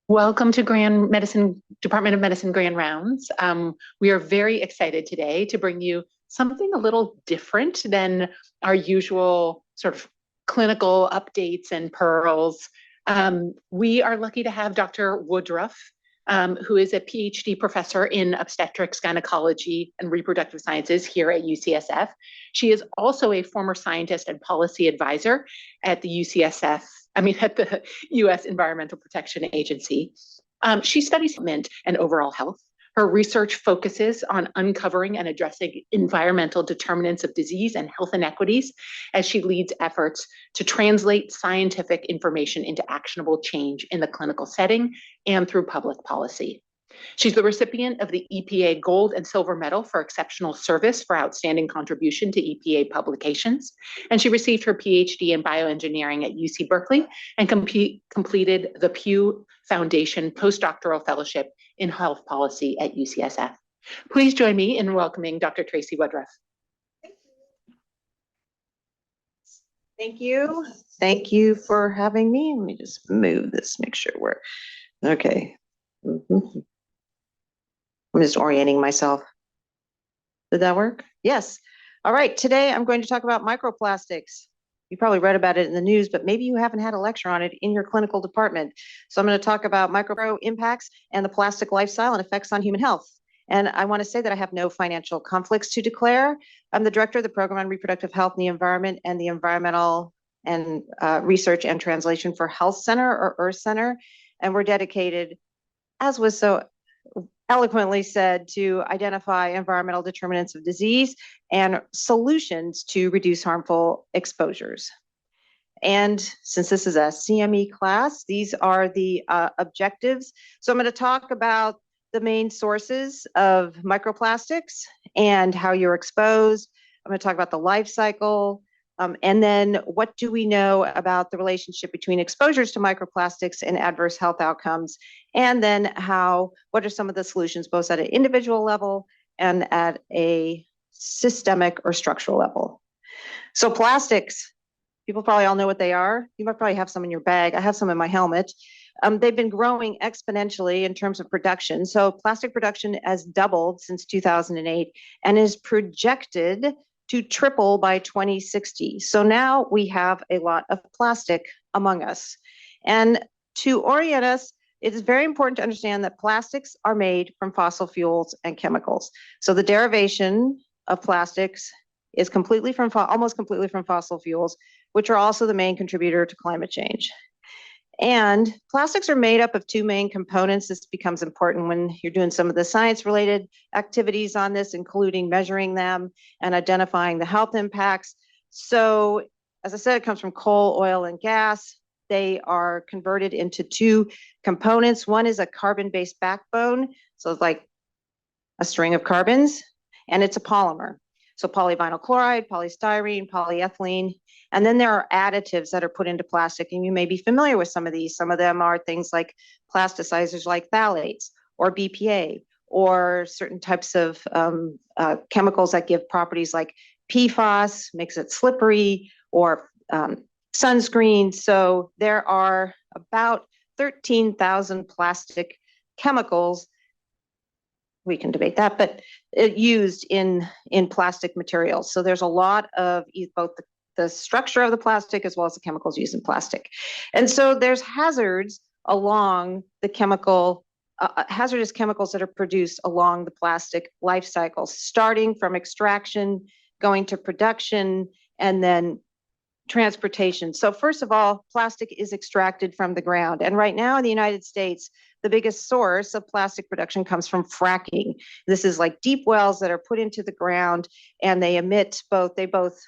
Welcome to Department of Medicine Grand Rounds. We are very excited today to bring you something a little different than our usual sort of clinical updates and pearls. We are lucky to have Dr. Woodruff, who is a PhD professor in obstetrics, gynecology, and reproductive sciences here at UCSF. She is also a former scientist and policy advisor at the at the U.S. Environmental Protection Agency. She studies mint and overall health. Her research focuses on uncovering and addressing environmental determinants of disease and health inequities as she leads efforts to translate scientific information into actionable change in the clinical setting and through public policy. She's the recipient of the EPA Gold and Silver Medal for Exceptional Service for Outstanding Contribution to EPA Publications, and she received her PhD in bioengineering at UC Berkeley and completed the Pew Foundation Postdoctoral Fellowship in Health Policy at UCSF. Please join me in welcoming Dr. Tracey Woodruff. Thank you. Thank you for having me. Let me just move this, make sure we're okay. I'm just orienting myself. Did that work? Yes. All right. Today I'm going to talk about microplastics. You probably read about it in the news, but maybe you haven't had a lecture on it in your clinical department. So I'm going to talk about micro impacts and the plastic lifestyle and effects on human health. And I want to say that I have no financial conflicts to declare. I'm the director of the Program on Reproductive Health and the Environment and the Environmental and Research and Translation for Health Center, or Earth Center. And we're dedicated, as was so eloquently said, to identify environmental determinants of disease and solutions to reduce harmful exposures. And since this is a CME class, these are the objectives. So I'm going to talk about the main sources of microplastics and how you're exposed. I'm going to talk about the life cycle. And then what do we know about the relationship between exposures to microplastics and adverse health outcomes? And then what are some of the solutions, both at an individual level and at a systemic or structural level? So plastics, people probably all know what they are. You might probably have some in your bag. I have some in my helmet. They've been growing exponentially in terms of production. So plastic production has doubled since 2008 and is projected to triple by 2060. So now we have a lot of plastic among us. And to orient us, it is very important to understand that plastics are made from fossil fuels and chemicals. So the derivation of plastics is almost completely from fossil fuels, which are also the main contributor to climate change. And plastics are made up of two main components. This becomes important when you're doing some of the science-related activities on this, including measuring them and identifying the health impacts. So, as I said, it comes from coal, oil, and gas. They are converted into two components. One is a carbon-based backbone, so it's like a string of carbons, and it's a polymer. So polyvinyl chloride, polystyrene, polyethylene. And then there are additives that are put into plastic, and you may be familiar with some of these. Some of them are things like plasticizers like phthalates or BPA, or certain types of chemicals that give properties like PFAS, makes it slippery, or sunscreen. So there are about 13,000 plastic chemicals. We can debate that, but used in plastic materials. So there's a lot of both the structure of the plastic as well as the chemicals used in plastic. And so there's hazards along the hazardous chemicals that are produced along the plastic life cycle, starting from extraction, going to production, and then transportation. So first of all, plastic is extracted from the ground. And right now in the United States, the biggest source of plastic production comes from fracking. This is like deep wells that are put into the ground, and they both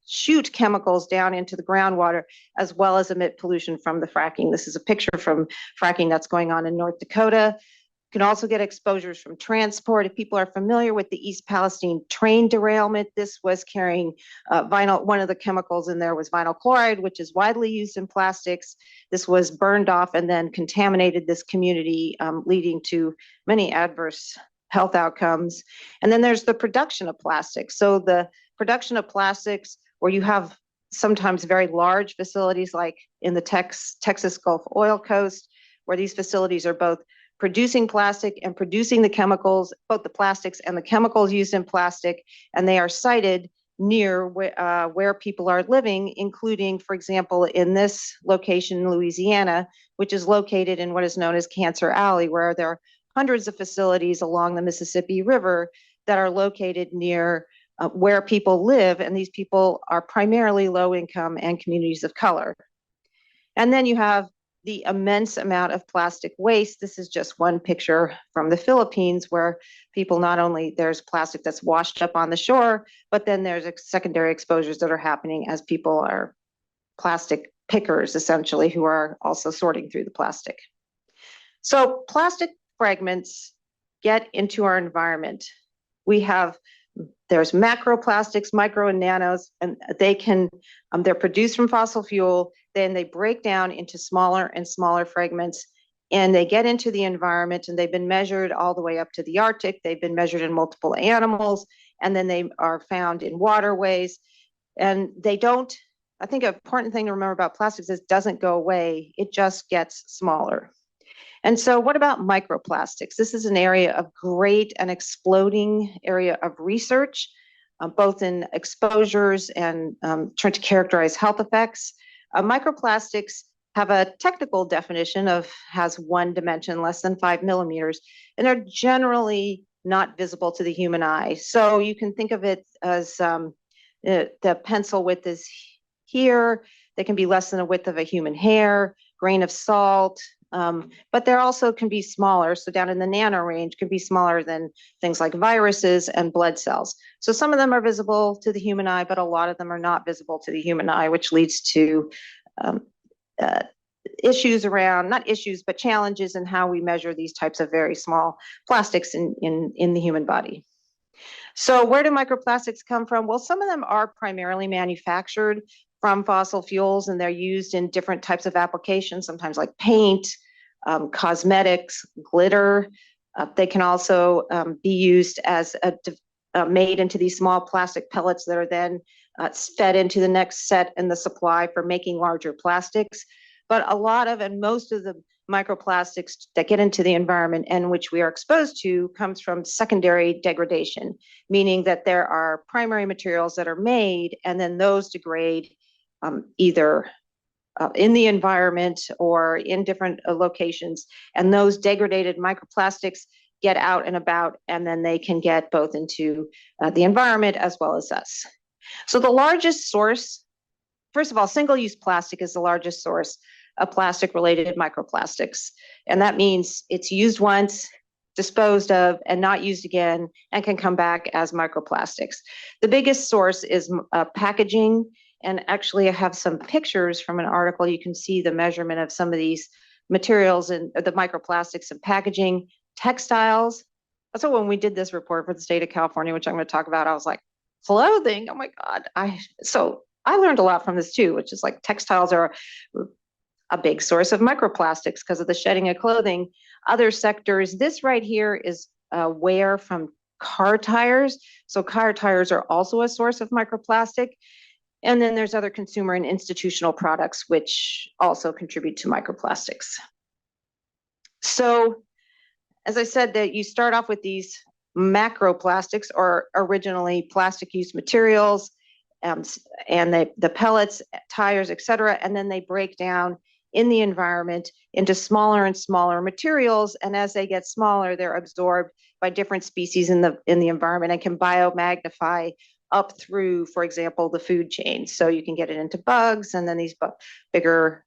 shoot chemicals down into the groundwater, as well as emit pollution from the fracking. This is a picture from fracking that's going on in North Dakota. You can also get exposures from transport. If people are familiar with the East Palestine train derailment, this was carrying one of the chemicals in there was vinyl chloride, which is widely used in plastics. This was burned off and then contaminated this community, leading to many adverse health outcomes. And then there's the production of plastics. So the production of plastics, where you have sometimes very large facilities like in the Texas Gulf Oil Coast, where these facilities are both producing plastic and producing the chemicals, both the plastics and the chemicals used in plastic, and they are sited near where people are living, including, for example, in this location in Louisiana, which is located in what is known as Cancer Alley, where there are hundreds of facilities along the Mississippi River that are located near where people live, and these people are primarily low income and communities of color. And then you have the immense amount of plastic waste. This is just one picture from the Philippines, where people not only there's plastic that's washed up on the shore, but then there's secondary exposures that are happening as people are plastic pickers, essentially, who are also sorting through the plastic. So plastic fragments get into our environment. There's macroplastics, micro and nanos, and they're produced from fossil fuel. Then they break down into smaller and smaller fragments, and they get into the environment, and they've been measured all the way up to the Arctic. They've been measured in multiple animals, and then they are found in waterways. And I think an important thing to remember about plastics is it doesn't go away. It just gets smaller. And so what about microplastics? This is an area of great and exploding area of research, both in exposures and trying to characterize health effects. Microplastics have a technical definition has one dimension, less than 5 millimeters, and they're generally not visible to the human eye. So you can think of it as the pencil width is here. They can be less than a width of a human hair, grain of salt, but there also can be smaller. So down in the nano range can be smaller than things like viruses and blood cells. So some of them are visible to the human eye, but a lot of them are not visible to the human eye, which leads to issues around, not issues, but challenges in how we measure these types of very small plastics in the human body. So where do microplastics come from? Well, some of them are primarily manufactured from fossil fuels, and they're used in different types of applications, sometimes like paint, cosmetics, glitter. They can also be used as made into these small plastic pellets that are then fed into the next set in the supply for making larger plastics. But a lot of and most of the microplastics that get into the environment and which we are exposed to comes from secondary degradation, meaning that there are primary materials that are made and then those degrade either in the environment or in different locations. And those degraded microplastics get out and about, and then they can get both into the environment as well as us. So the largest source, first of all, single-use plastic is the largest source of plastic-related microplastics. And that means it's used once, disposed of, and not used again, and can come back as microplastics. The biggest source is packaging. And actually, I have some pictures from an article. You can see the measurement of some of these materials and the microplastics and packaging, textiles. So when we did this report for the state of California, which I'm going to talk about, I was like, clothing. Oh my God. So I learned a lot from this too, which is like textiles are a big source of microplastics because of the shedding of clothing. Other sectors, this right here is wear from car tires. So car tires are also a source of microplastic. And then there's other consumer and institutional products, which also contribute to microplastics. So as I said, that you start off with these macroplastics, or originally plastic use materials, and the pellets, tires, et cetera, and then they break down in the environment into smaller and smaller materials. And as they get smaller, they're absorbed by different species in the environment and can biomagnify up through, for example, the food chain. So you can get it into bugs, and then these bigger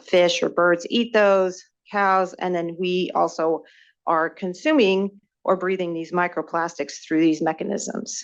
fish or birds eat those, cows, and then we also are consuming or breathing these microplastics through these mechanisms.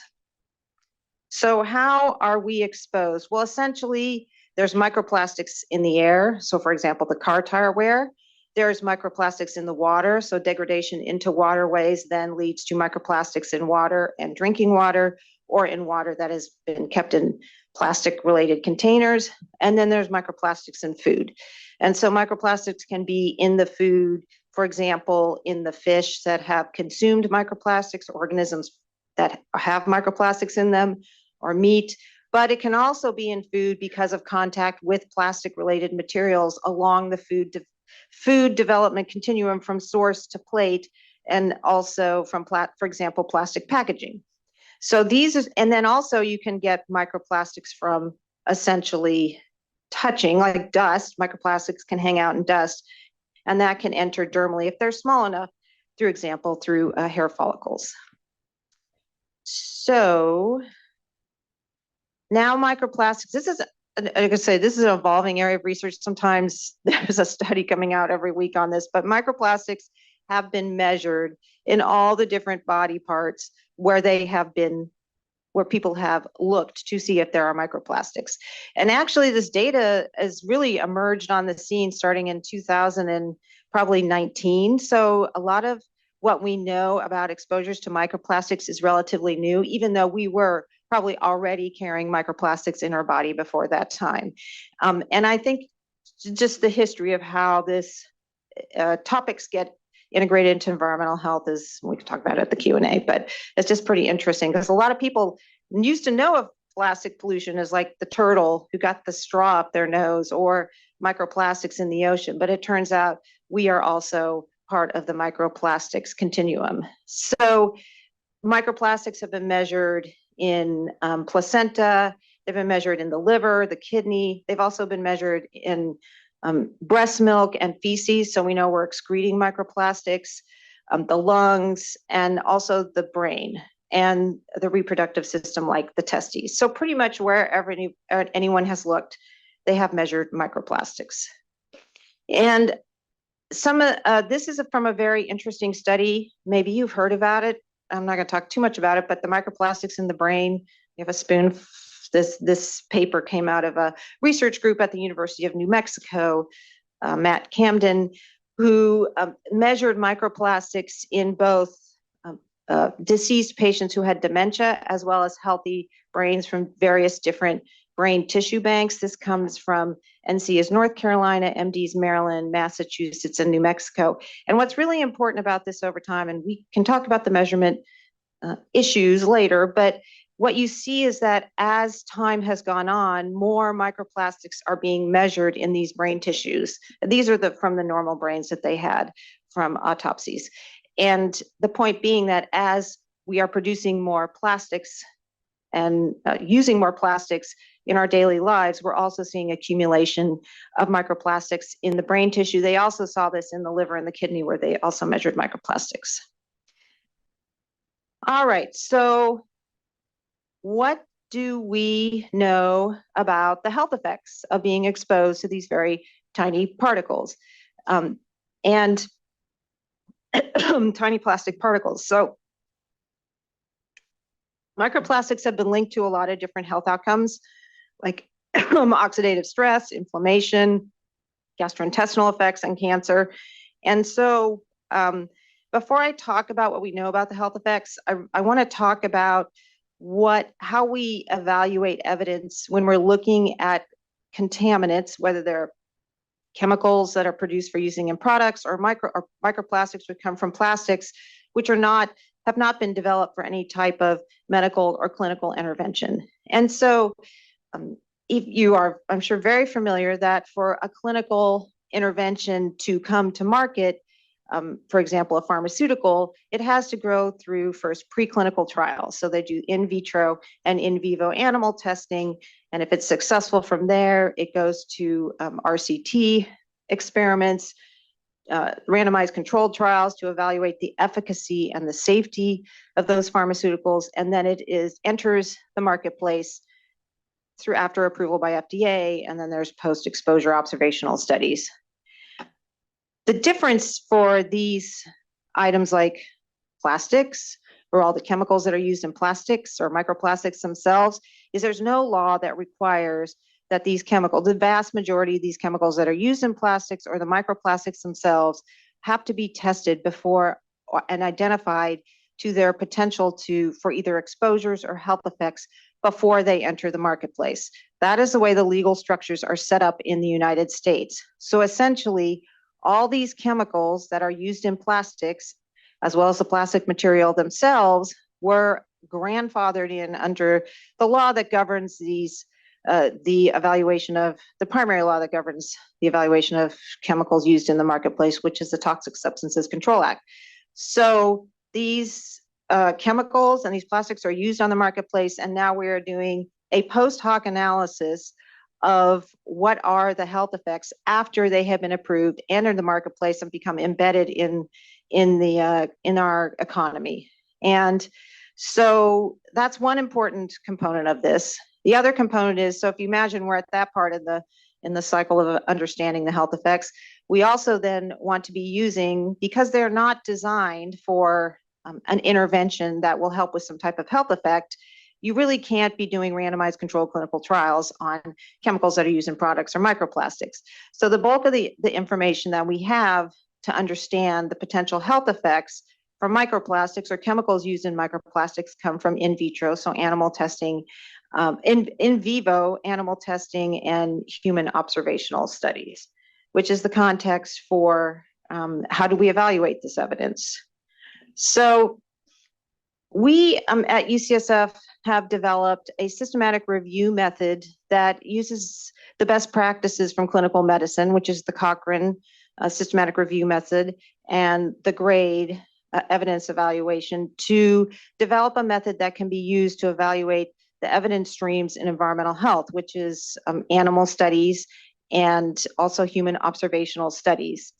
So how are we exposed? Well, essentially, there's microplastics in the air. So for example, the car tire wear. There's microplastics in the water. So degradation into waterways then leads to microplastics in water and drinking water, or in water that has been kept in plastic-related containers. And then there's microplastics in food. And so microplastics can be in the food, for example, in the fish that have consumed microplastics, organisms that have microplastics in them, or meat. But it can also be in food because of contact with plastic-related materials along the food food development continuum from source to plate, and also from, for example, plastic packaging. So and then also you can get microplastics from essentially touching, like dust. Microplastics can hang out in dust, and that can enter dermally if they're small enough, through example, through hair follicles. So now microplastics, like I say, this is an evolving area of research. Sometimes there's a study coming out every week on this, but microplastics have been measured in all the different body parts where people have looked to see if there are microplastics. And actually this data has really emerged on the scene starting in 2000 and probably 19. So a lot of what we know about exposures to microplastics is relatively new, even though we were probably already carrying microplastics in our body before that time. And I think just the history of how this topics get integrated into environmental health we can talk about it at the Q&A, but it's just pretty interesting because a lot of people used to know of plastic pollution as like the turtle who got the straw up their nose or microplastics in the ocean, but it turns out we are also part of the microplastics continuum. So microplastics have been measured in placenta, they've been measured in the liver, the kidney, they've also been measured in breast milk and feces, so we know we're excreting microplastics, the lungs, and also the brain and the reproductive system like the testes. So pretty much wherever anyone has looked, they have measured microplastics. And this is from a very interesting study. Maybe you've heard about it. I'm not going to talk too much about it, but the microplastics in the brain, you have a spoon. This paper came out of a research group at the University of New Mexico, Matt Camden, who measured microplastics in both deceased patients who had dementia as well as healthy brains from various different brain tissue banks. This comes from NC's North Carolina, MD's Maryland, Massachusetts, and New Mexico. And what's really important about this over time, and we can talk about the measurement issues later, but what you see is that as time has gone on, more microplastics are being measured in these brain tissues. These are from the normal brains that they had from autopsies. And the point being that as we are producing more plastics and using more plastics in our daily lives, we're also seeing accumulation of microplastics in the brain tissue. They also saw this in the liver and the kidney where they also measured microplastics. All right, so what do we know about the health effects of being exposed to these very tiny particles and tiny plastic particles? So microplastics have been linked to a lot of different health outcomes, like oxidative stress, inflammation, gastrointestinal effects, and cancer. And so before I talk about what we know about the health effects, I want to talk about how we evaluate evidence when we're looking at contaminants, whether they're chemicals that are produced for using in products or microplastics would come from plastics, which have not been developed for any type of medical or clinical intervention. And so if you are, I'm sure, very familiar that for a clinical intervention to come to market, for example, a pharmaceutical, it has to go through first preclinical trials. So they do in vitro and in vivo animal testing. And if it's successful from there, it goes to RCT experiments, randomized controlled trials to evaluate the efficacy and the safety of those pharmaceuticals. And then it enters the marketplace after approval by FDA. And then there's post-exposure observational studies. The difference for these items like plastics or all the chemicals that are used in plastics or microplastics themselves is there's no law that requires that these chemicals, the vast majority of these chemicals that are used in plastics or the microplastics themselves, have to be tested before and identified to their potential for either exposures or health effects before they enter the marketplace. That is the way the legal structures are set up in the United States. So essentially, all these chemicals that are used in plastics, as well as the plastic material themselves, were grandfathered in under the law that governs these the evaluation of the primary law that governs the evaluation of chemicals used in the marketplace, which is the Toxic Substances Control Act. So these chemicals and these plastics are used on the marketplace, and now we are doing a post hoc analysis of what are the health effects after they have been approved, enter the marketplace, and become embedded in our economy. And so that's one important component of this. The other component is, so if you imagine we're at that part of in the cycle of understanding the health effects, we also then want to be using, because they're not designed for an intervention that will help with some type of health effect, you really can't be doing randomized controlled clinical trials on chemicals that are used in products or microplastics. So the bulk of the information that we have to understand the potential health effects from microplastics or chemicals used in microplastics come from in vitro, so animal testing, in vivo animal testing, and human observational studies, which is the context for how do we evaluate this evidence. So we at UCSF have developed a systematic review method that uses the best practices from clinical medicine, which is the Cochrane systematic review method, and the GRADE evidence evaluation, to develop a method that can be used to evaluate the evidence streams in environmental health, which is animal studies and also human observational studies.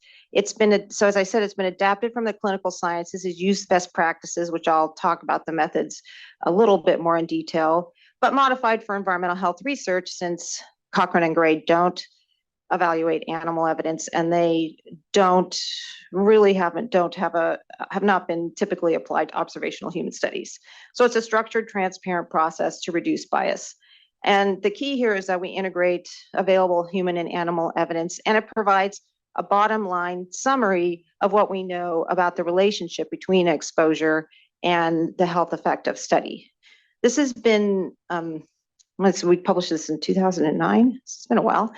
So as I said, it's been adapted from the clinical sciences, it's used best practices, which I'll talk about the methods a little bit more in detail, but modified for environmental health research, since Cochrane and GRADE don't evaluate animal evidence, and they have not been typically applied to observational human studies. So it's a structured, transparent process to reduce bias. And the key here is that we integrate available human and animal evidence, and it provides a bottom line summary of what we know about the relationship between exposure and the health effect of study. This has been, we published this in 2009, it's been a while.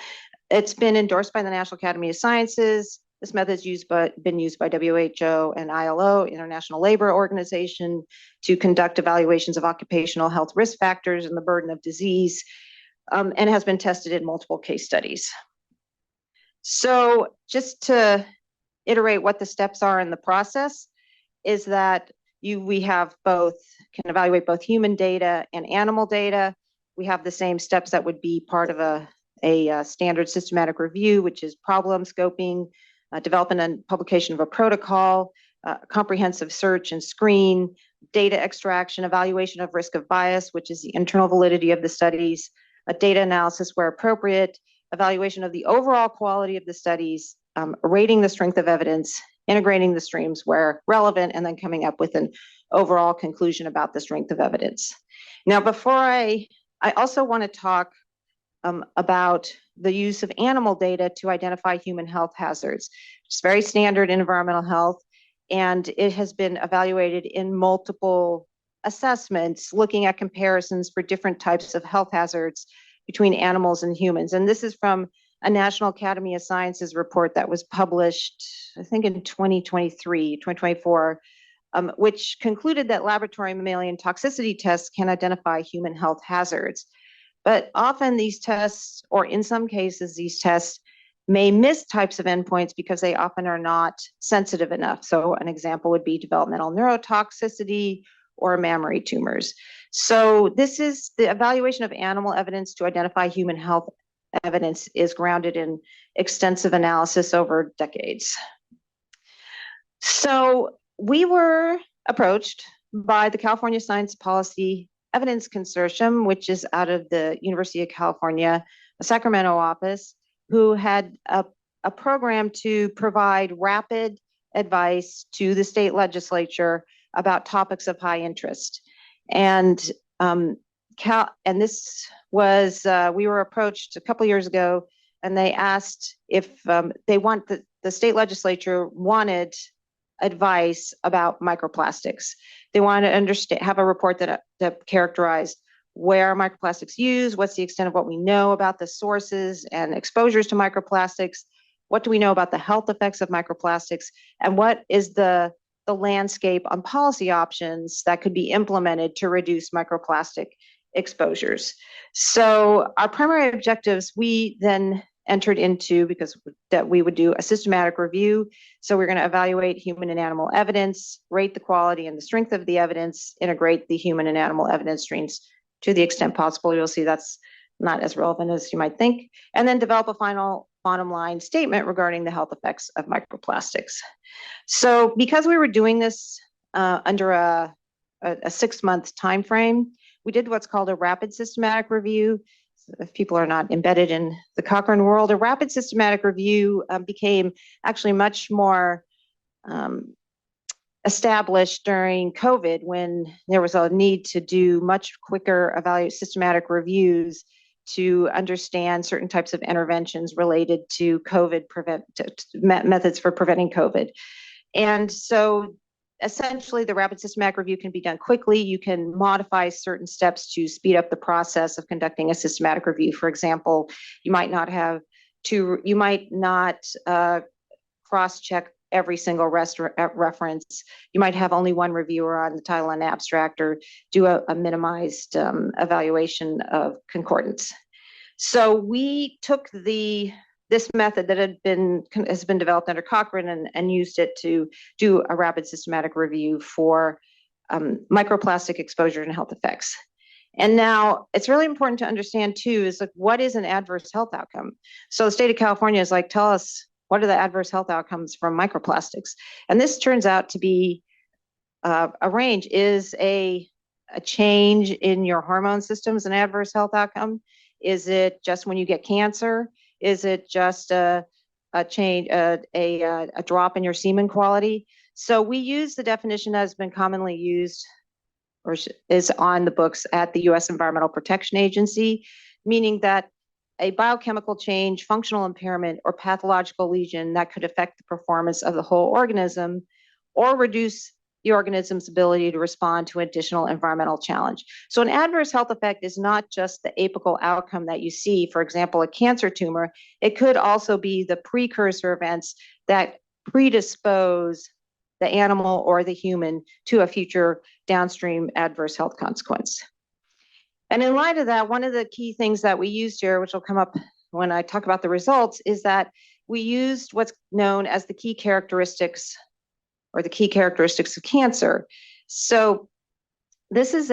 It's been endorsed by the National Academy of Sciences. This method has been used by WHO and ILO, International Labor Organization, to conduct evaluations of occupational health risk factors and the burden of disease, and has been tested in multiple case studies. So just to iterate what the steps are in the process, is that we can evaluate both human data and animal data. We have the same steps that would be part of a standard systematic review, which is problem scoping, development and publication of a protocol, comprehensive search and screen, data extraction, evaluation of risk of bias, which is the internal validity of the studies, a data analysis where appropriate, evaluation of the overall quality of the studies, rating the strength of evidence, integrating the streams where relevant, and then coming up with an overall conclusion about the strength of evidence. Now, before I also want to talk about the use of animal data to identify human health hazards. It's very standard in environmental health, and it has been evaluated in multiple assessments, looking at comparisons for different types of health hazards between animals and humans. And this is from a National Academy of Sciences report that was published, I think in 2024, which concluded that laboratory mammalian toxicity tests can identify human health hazards. But often these tests, or in some cases, these tests may miss types of endpoints because they often are not sensitive enough. So an example would be developmental neurotoxicity or mammary tumors. So this is the evaluation of animal evidence to identify human health evidence is grounded in extensive analysis over decades. So we were approached by the California Science Policy Evidence Consortium, which is out of the University of California, Sacramento office, who had a program to provide rapid advice to the state legislature about topics of high interest. And this was, we were approached a couple years ago, and they asked if the state legislature wanted advice about microplastics. They wanted to have a report that characterized where microplastics used, what's the extent of what we know about the sources and exposures to microplastics, what do we know about the health effects of microplastics, and what is the landscape on policy options that could be implemented to reduce microplastic exposures. So our primary objectives, we then entered into, because that we would do a systematic review. So we're going to evaluate human and animal evidence, rate the quality and the strength of the evidence, integrate the human and animal evidence streams to the extent possible. You'll see that's not as relevant as you might think, and then develop a final bottom line statement regarding the health effects of microplastics. So because we were doing this under a 6-month time frame, we did what's called a rapid systematic review. So if people are not embedded in the Cochrane world, a rapid systematic review became actually much more established during COVID, when there was a need to do much quicker systematic reviews to understand certain types of interventions related to COVID, methods for preventing COVID. And so essentially the rapid systematic review can be done quickly. You can modify certain steps to speed up the process of conducting a systematic review. For example, you might not cross-check every single reference. You might have only one reviewer on the title and abstract, or do a minimized evaluation of concordance. So we took this method that has been developed under Cochrane and used it to do a rapid systematic review for microplastic exposure and health effects. And now it's really important to understand too, is like, what is an adverse health outcome? So the state of California is like, tell us, what are the adverse health outcomes from microplastics? And this turns out to be a range. Is a change in your hormone systems an adverse health outcome? Is it just when you get cancer? Is it just a change, a drop in your semen quality? So we use the definition that has been commonly used, or is on the books at the U.S. Environmental Protection Agency, meaning that a biochemical change, functional impairment, or pathological lesion that could affect the performance of the whole organism or reduce the organism's ability to respond to additional environmental challenge. So an adverse health effect is not just the apical outcome that you see, for example, a cancer tumor. It could also be the precursor events that predispose the animal or the human to a future downstream adverse health consequence. And in light of that, one of the key things that we used here, which will come up when I talk about the results, is that we used what's known as the key characteristics, or the key characteristics of cancer. So this is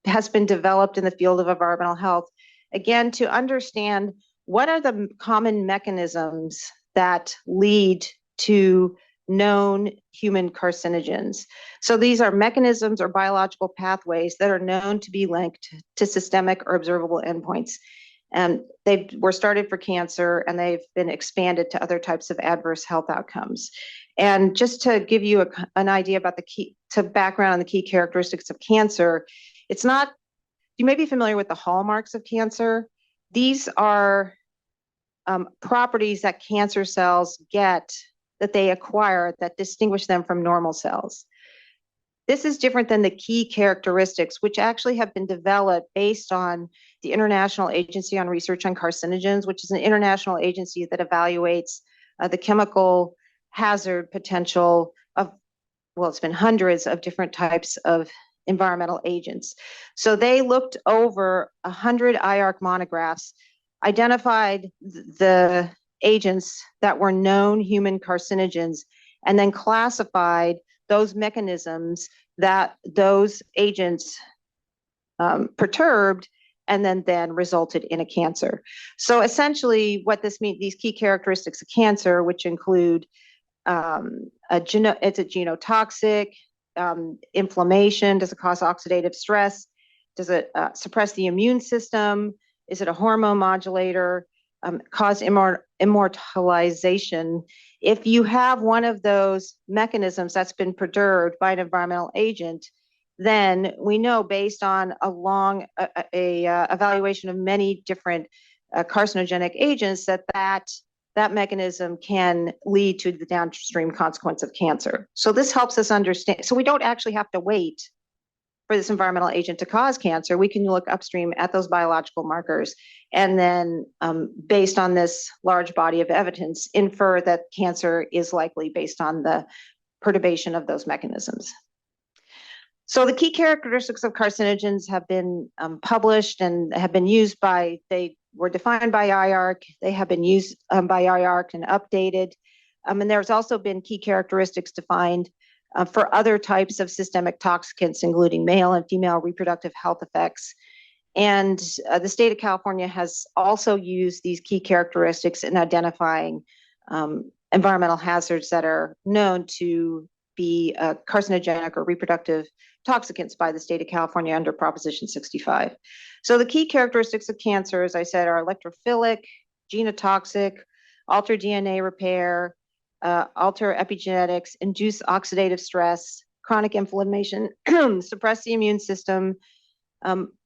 has been developed in the field of environmental health, again, to understand what are the common mechanisms that lead to known human carcinogens. So these are mechanisms or biological pathways that are known to be linked to systemic or observable endpoints. And they were started for cancer, and they've been expanded to other types of adverse health outcomes. And just to give you an idea about background on the key characteristics of cancer, you may be familiar with the hallmarks of cancer. These are properties that cancer cells get, that they acquire, that distinguish them from normal cells. This is different than the key characteristics, which actually have been developed based on the International Agency on Research on Carcinogens, which is an international agency that evaluates the chemical hazard potential of, well, it's been hundreds of different types of environmental agents. So they looked over 100 IARC monographs, identified the agents that were known human carcinogens, and then classified those mechanisms that those agents perturbed, and then resulted in a cancer. So essentially what this means, these key characteristics of cancer, which include it's a genotoxic, inflammation, does it cause oxidative stress? Does it suppress the immune system? Is it a hormone modulator? Cause immortalization? If you have one of those mechanisms that's been perturbed by an environmental agent, then we know, based on a long evaluation of many different carcinogenic agents, that mechanism can lead to the downstream consequence of cancer. So this helps us understand. So we don't actually have to wait for this environmental agent to cause cancer. We can look upstream at those biological markers, and then based on this large body of evidence, infer that cancer is likely based on the perturbation of those mechanisms. So the key characteristics of carcinogens have been published and have been used by, they were defined by IARC, they have been used by IARC and updated. And there's also been key characteristics defined for other types of systemic toxicants, including male and female reproductive health effects. And the state of California has also used these key characteristics in identifying environmental hazards that are known to be carcinogenic or reproductive toxicants by the state of California under Proposition 65. So the key characteristics of cancer, as I said, are electrophilic, genotoxic, alter DNA repair, alter epigenetics, induce oxidative stress, chronic inflammation, suppress the immune system,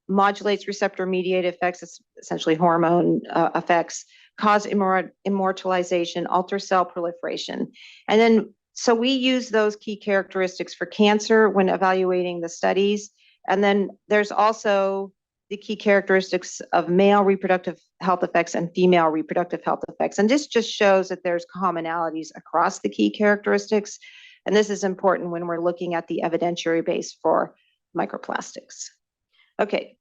modulates receptor-mediated effects, essentially hormone effects, cause immortalization, alter cell proliferation. And then, so we use those key characteristics for cancer when evaluating the studies. And then there's also the key characteristics of male reproductive health effects and female reproductive health effects. And this just shows that there's commonalities across the key characteristics. And this is important when we're looking at the evidentiary base for microplastics. Okay,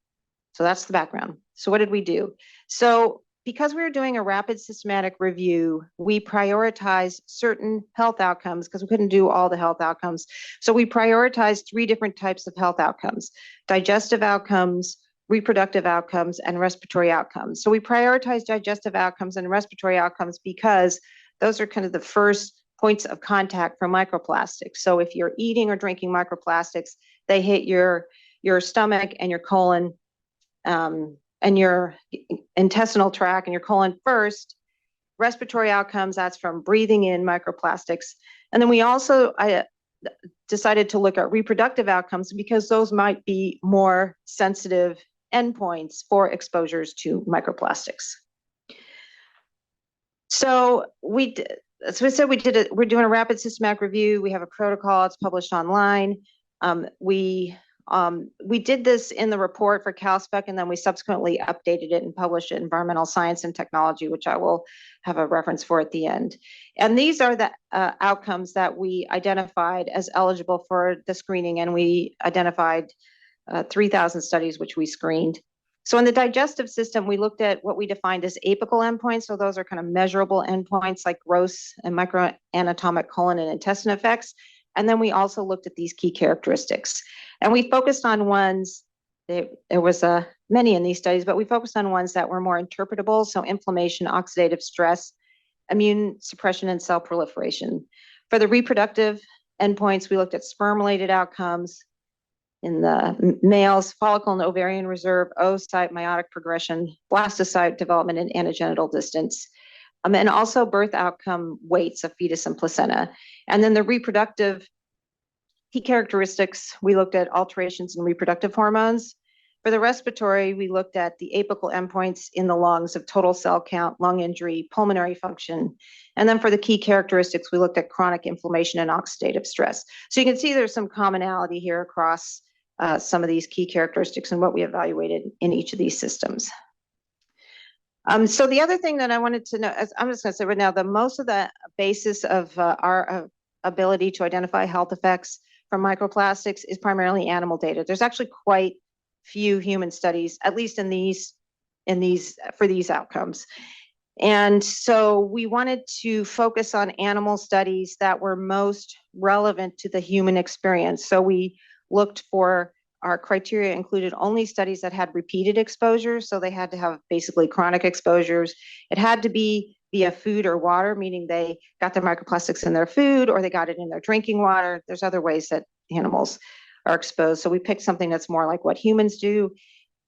so that's the background. So what did we do? So because we were doing a rapid systematic review, we prioritized certain health outcomes because we couldn't do all the health outcomes. So we prioritized 3 different types of health outcomes: digestive outcomes, reproductive outcomes, and respiratory outcomes. So we prioritize digestive outcomes and respiratory outcomes because those are kind of the first points of contact for microplastics. So if you're eating or drinking microplastics, they hit your stomach and your colon and your intestinal tract and your colon first. Respiratory outcomes, that's from breathing in microplastics. And then we also decided to look at reproductive outcomes because those might be more sensitive endpoints for exposures to microplastics. So we're doing a rapid systematic review. We have a protocol, it's published online. We did this in the report for CalSpec, and then we subsequently updated it and published it in Environmental Science and Technology, which I will have a reference for at the end. And these are the outcomes that we identified as eligible for the screening, and we identified 3,000 studies which we screened. So in the digestive system, we looked at what we defined as apical endpoints. So those are kind of measurable endpoints like gross and microanatomic colon and intestine effects. And then we also looked at these key characteristics. And we focused on ones, there was many in these studies, but we focused on ones that were more interpretable. So inflammation, oxidative stress, immune suppression, and cell proliferation. For the reproductive endpoints, we looked at sperm-related outcomes in the males, follicle and ovarian reserve, oocyte, meiotic progression, blastocyte development, and anogenital distance. And also birth outcome weights of fetus and placenta. And then the reproductive key characteristics, we looked at alterations in reproductive hormones. For the respiratory, we looked at the apical endpoints in the lungs of total cell count, lung injury, pulmonary function. And then for the key characteristics, we looked at chronic inflammation and oxidative stress. So you can see there's some commonality here across some of these key characteristics and what we evaluated in each of these systems. So the other thing that I wanted to know, I'm just going to say right now, the most of the basis of our ability to identify health effects from microplastics is primarily animal data. There's actually quite few human studies, at least for these outcomes. And so we wanted to focus on animal studies that were most relevant to the human experience. So we looked for, our criteria included only studies that had repeated exposures. So they had to have basically chronic exposures. It had to be via food or water, meaning they got the microplastics in their food or they got it in their drinking water. There's other ways that animals are exposed. So we picked something that's more like what humans do.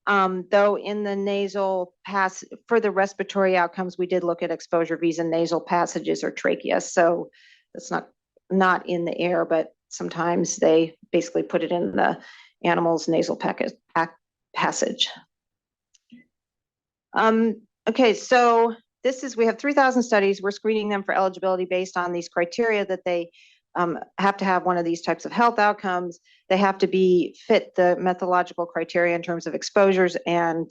Though in the nasal pass, for the respiratory outcomes, we did look at exposure via nasal passages or trachea. So that's not in the air, but sometimes they basically put it in the animal's nasal passage. Okay, so we have 3,000 studies. We're screening them for eligibility based on these criteria that they have to have one of these types of health outcomes. They have to fit the methodological criteria in terms of exposures and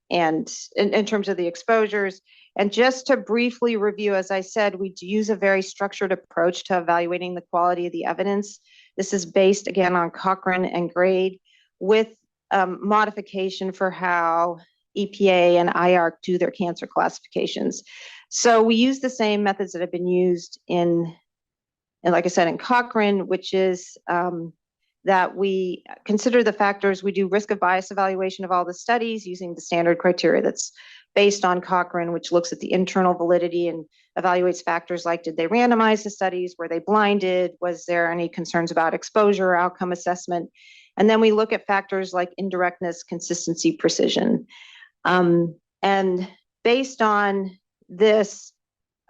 in terms of the exposures. And just to briefly review, as I said, we use a very structured approach to evaluating the quality of the evidence. This is based again on Cochrane and grade with modification for how EPA and IARC do their cancer classifications. So we use the same methods that have been used in like I said, in Cochrane, which is that we consider the factors. We do risk of bias evaluation of all the studies using the standard criteria that's based on Cochrane, which looks at the internal validity and evaluates factors like, did they randomize the studies? Were they blinded? Was there any concerns about exposure or outcome assessment? And then we look at factors like indirectness, consistency, precision. And based on this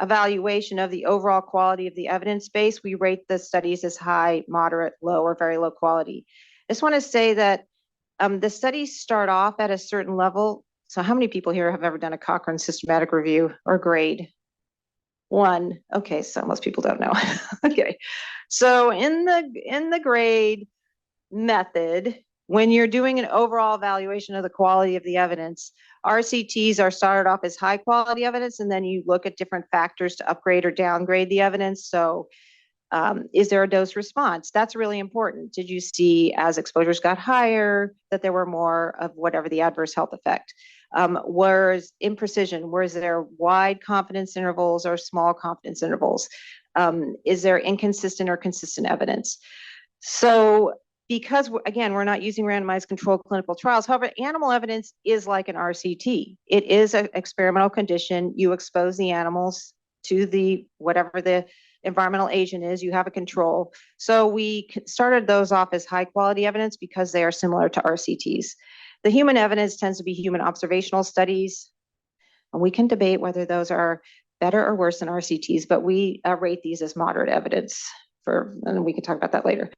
evaluation of the overall quality of the evidence base, we rate the studies as high, moderate, low, or very low quality. I just want to say that the studies start off at a certain level. So how many people here have ever done a Cochrane systematic review or grade? One. Okay, so most people don't know. Okay, so in the grade method, when you're doing an overall evaluation of the quality of the evidence, RCTs are started off as high quality evidence, and then you look at different factors to upgrade or downgrade the evidence. So is there a dose response? That's really important. Did you see as exposures got higher that there were more of whatever the adverse health effect? Was imprecision, was there wide confidence intervals or small confidence intervals? Is there inconsistent or consistent evidence? So because, again, we're not using randomized controlled clinical trials. However, animal evidence is like an RCT. It is an experimental condition. You expose the animals to the whatever the environmental agent is, you have a control. So we started those off as high quality evidence because they are similar to RCTs. The human evidence tends to be human observational studies. And we can debate whether those are better or worse than RCTs, but we rate these as moderate evidence and we can talk about that later.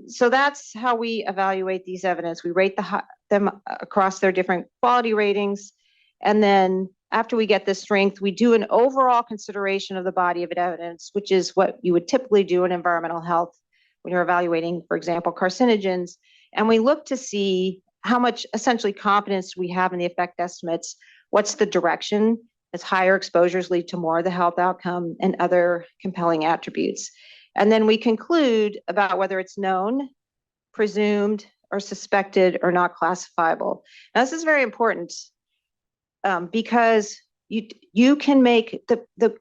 So that's how we evaluate these evidence. We rate them across their different quality ratings. And then after we get the strength, we do an overall consideration of the body of evidence, which is what you would typically do in environmental health when you're evaluating, for example, carcinogens. And we look to see how much essentially confidence we have in the effect estimates. What's the direction? As higher exposures lead to more of the health outcome and other compelling attributes. And then we conclude about whether it's known, presumed, or suspected or not classifiable. Now, this is very important because you can make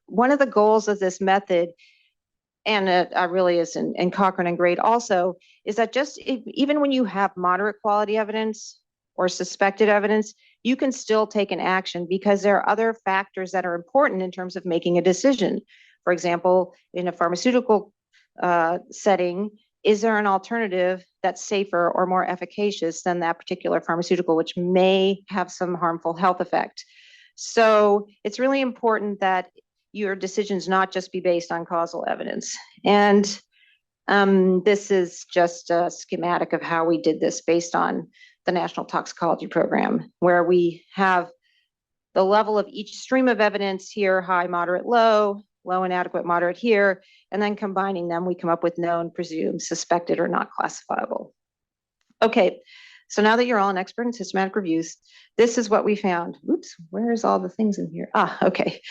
one of the goals of this method, and it really is in Cochrane and grade also, is that even when you have moderate quality evidence or suspected evidence, you can still take an action because there are other factors that are important in terms of making a decision. For example, in a pharmaceutical setting, is there an alternative that's safer or more efficacious than that particular pharmaceutical, which may have some harmful health effect? So it's really important that your decisions not just be based on causal evidence. And this is just a schematic of how we did this based on the National Toxicology Program, where we have the level of each stream of evidence here, high, moderate, low, low, inadequate, moderate here, and then combining them, we come up with known, presumed, suspected, or not classifiable. Okay, so now that you're all an expert in systematic reviews, this is what we found. Oops, where's all the things in here? Okay.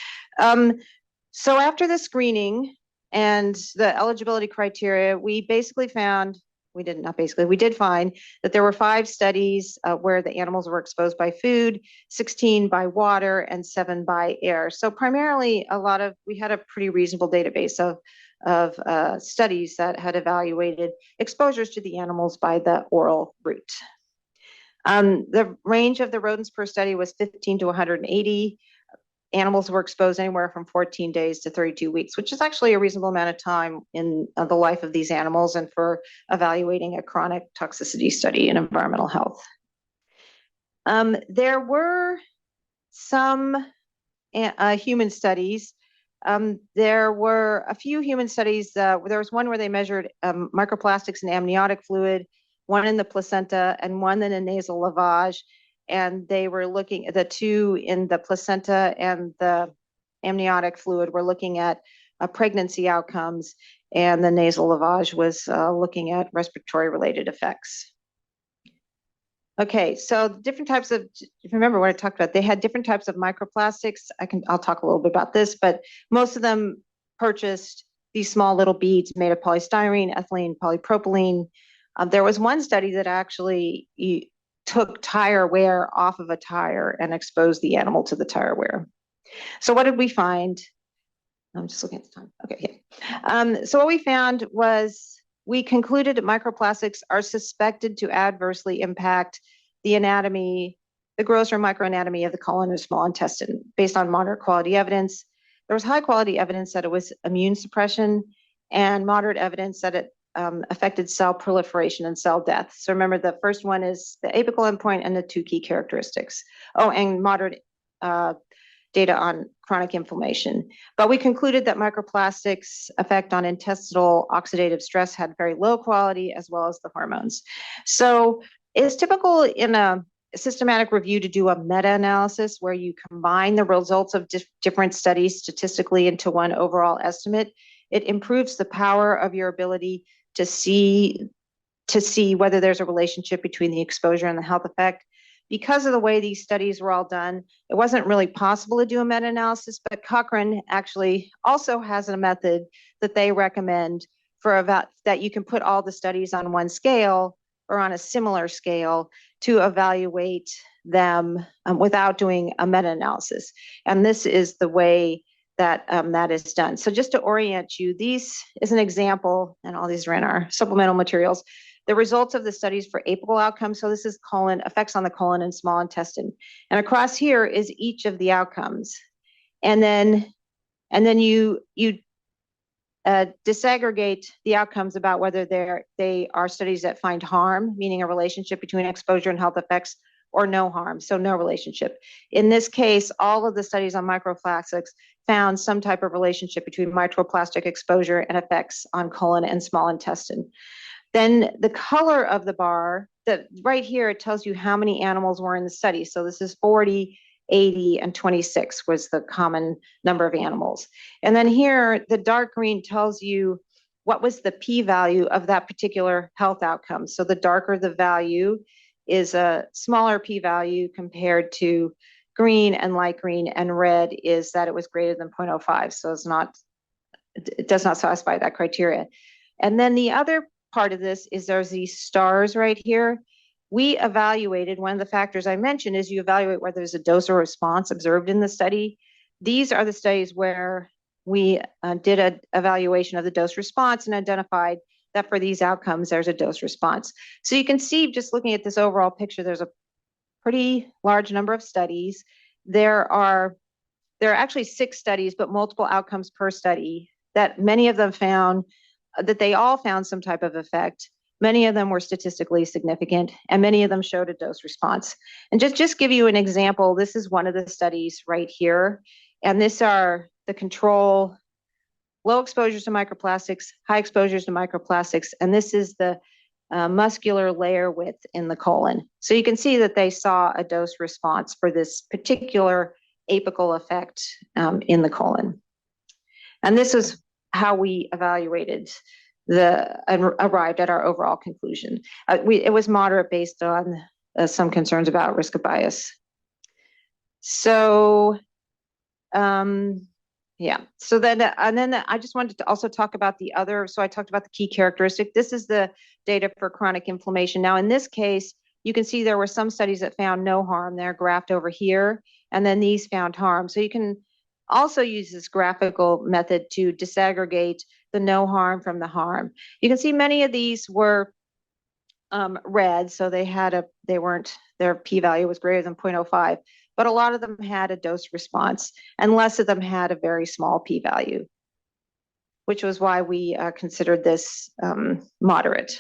So after the screening and the eligibility criteria, we basically found, we did find that there were 5 studies where the animals were exposed by food, 16 by water, and 7 by air. So primarily we had a pretty reasonable database of studies that had evaluated exposures to the animals by the oral route. The range of the rodents per study was 15 to 180. Animals were exposed anywhere from 14 days to 32 weeks, which is actually a reasonable amount of time in the life of these animals and for evaluating a chronic toxicity study in environmental health. There were some human studies. There were a few human studies. There was one where they measured microplastics in amniotic fluid, one in the placenta, and one in a nasal lavage. And they were looking at the 2 in the placenta and the amniotic fluid were looking at pregnancy outcomes, and the nasal lavage was looking at respiratory related effects. Okay, so different types of, if you remember what I talked about, they had different types of microplastics. I'll talk a little bit about this, but most of them purchased these small little beads made of polystyrene, ethylene, polypropylene. There was one study that actually took tire wear off of a tire and exposed the animal to the tire wear. So what did we find? I'm just looking at the time. Okay, yeah. So what we found was we concluded that microplastics are suspected to adversely impact the anatomy, the gross or microanatomy of the colon or small intestine based on moderate quality evidence. There was high quality evidence that it was immune suppression and moderate evidence that it affected cell proliferation and cell death. So remember, the first one is the apical endpoint and the two key characteristics. Oh, and moderate data on chronic inflammation. But we concluded that microplastics' effect on intestinal oxidative stress had very low quality, as well as the hormones. So it's typical in a systematic review to do a meta-analysis where you combine the results of different studies statistically into one overall estimate. It improves the power of your ability to see whether there's a relationship between the exposure and the health effect. Because of the way these studies were all done, it wasn't really possible to do a meta-analysis, but Cochrane actually also has a method that they recommend for that you can put all the studies on one scale or on a similar scale to evaluate them without doing a meta-analysis. And this is the way that that is done. So just to orient you, these is an example, and all these are in our supplemental materials, the results of the studies for apical outcomes. So this is effects on the colon and small intestine. And across here is each of the outcomes. And then you disaggregate the outcomes about whether they are studies that find harm, meaning a relationship between exposure and health effects, or no harm, so no relationship. In this case, all of the studies on microplastics found some type of relationship between microplastic exposure and effects on colon and small intestine. Then the color of the bar, right here, it tells you how many animals were in the study. So this is 40, 80, and 26 was the common number of animals. And then here, the dark green tells you what was the p-value of that particular health outcome. So the darker the value is a smaller p-value compared to green and light green, and red is that it was greater than 0.05. So it does not satisfy that criteria. And then the other part of this is there's these stars right here. We evaluated, one of the factors I mentioned is you evaluate whether there's a dose or response observed in the study. These are the studies where we did an evaluation of the dose response and identified that for these outcomes, there's a dose response. So you can see, just looking at this overall picture, there's a pretty large number of studies. There are actually 6 studies, but multiple outcomes per study, that many of them found that they all found some type of effect. Many of them were statistically significant, and many of them showed a dose response. And just give you an example, this is one of the studies right here. And these are the control, low exposures to microplastics, high exposures to microplastics, and this is the muscular layer width in the colon. So you can see that they saw a dose response for this particular apical effect in the colon. And this is how we evaluated and arrived at our overall conclusion. It was moderate based on some concerns about risk of bias. So, yeah. So then I just wanted to also talk about the other. So I talked about the key characteristic. This is the data for chronic inflammation. Now, in this case, you can see there were some studies that found no harm. They're graphed over here, and then these found harm. So you can also use this graphical method to disaggregate the no harm from the harm. You can see many of these were red, so their p-value was greater than 0.05, but a lot of them had a dose response, and less of them had a very small p-value, which was why we considered this moderate.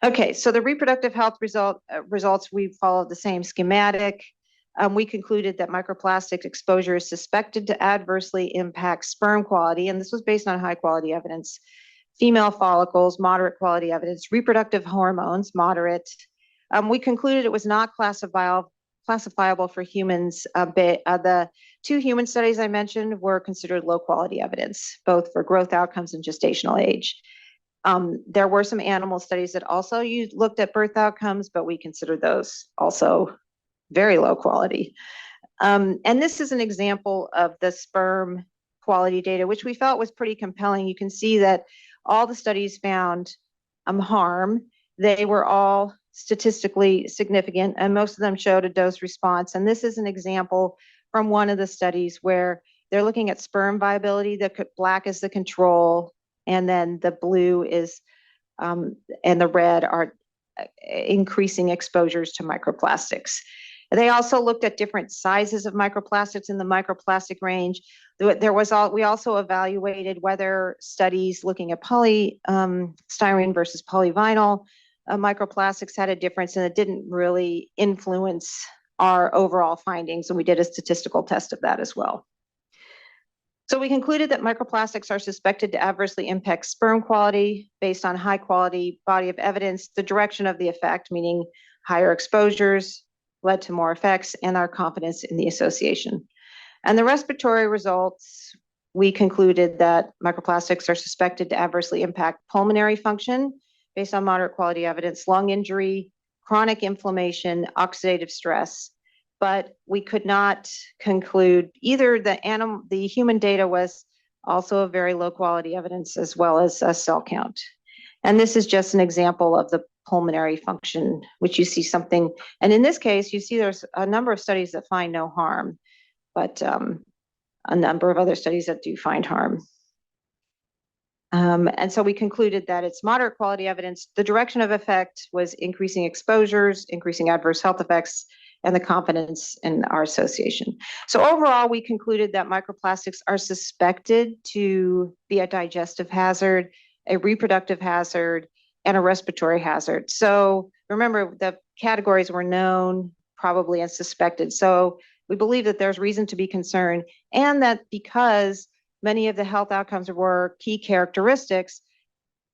Okay, so the reproductive health results, we followed the same schematic. We concluded that microplastic exposure is suspected to adversely impact sperm quality, and this was based on high quality evidence. Female follicles, moderate quality evidence. Reproductive hormones, moderate. We concluded it was not classifiable for humans. The 2 human studies I mentioned were considered low quality evidence, both for growth outcomes and gestational age. There were some animal studies that also looked at birth outcomes, but we considered those also very low quality. And this is an example of the sperm quality data, which we felt was pretty compelling. You can see that all the studies found harm. They were all statistically significant, and most of them showed a dose response. And this is an example from one of the studies where they're looking at sperm viability. The black is the control, and then the blue is and the red are increasing exposures to microplastics. They also looked at different sizes of microplastics in the microplastic range. We also evaluated whether studies looking at polystyrene versus polyvinyl microplastics had a difference, and it didn't really influence our overall findings. And we did a statistical test of that as well. So we concluded that microplastics are suspected to adversely impact sperm quality based on high quality body of evidence, the direction of the effect, meaning higher exposures led to more effects, and our confidence in the association. And the respiratory results, we concluded that microplastics are suspected to adversely impact pulmonary function based on moderate quality evidence, lung injury, chronic inflammation, oxidative stress. But we could not conclude either the human data was also a very low quality evidence, as well as a cell count. And this is just an example of the pulmonary function, which you see something, and in this case, you see there's a number of studies that find no harm, but a number of other studies that do find harm. And so we concluded that it's moderate quality evidence. The direction of effect was increasing exposures, increasing adverse health effects, and the confidence in our association. So overall, we concluded that microplastics are suspected to be a digestive hazard, a reproductive hazard, and a respiratory hazard. So remember, the categories were known, probably, and suspected. So we believe that there's reason to be concerned, and that because many of the health outcomes were key characteristics,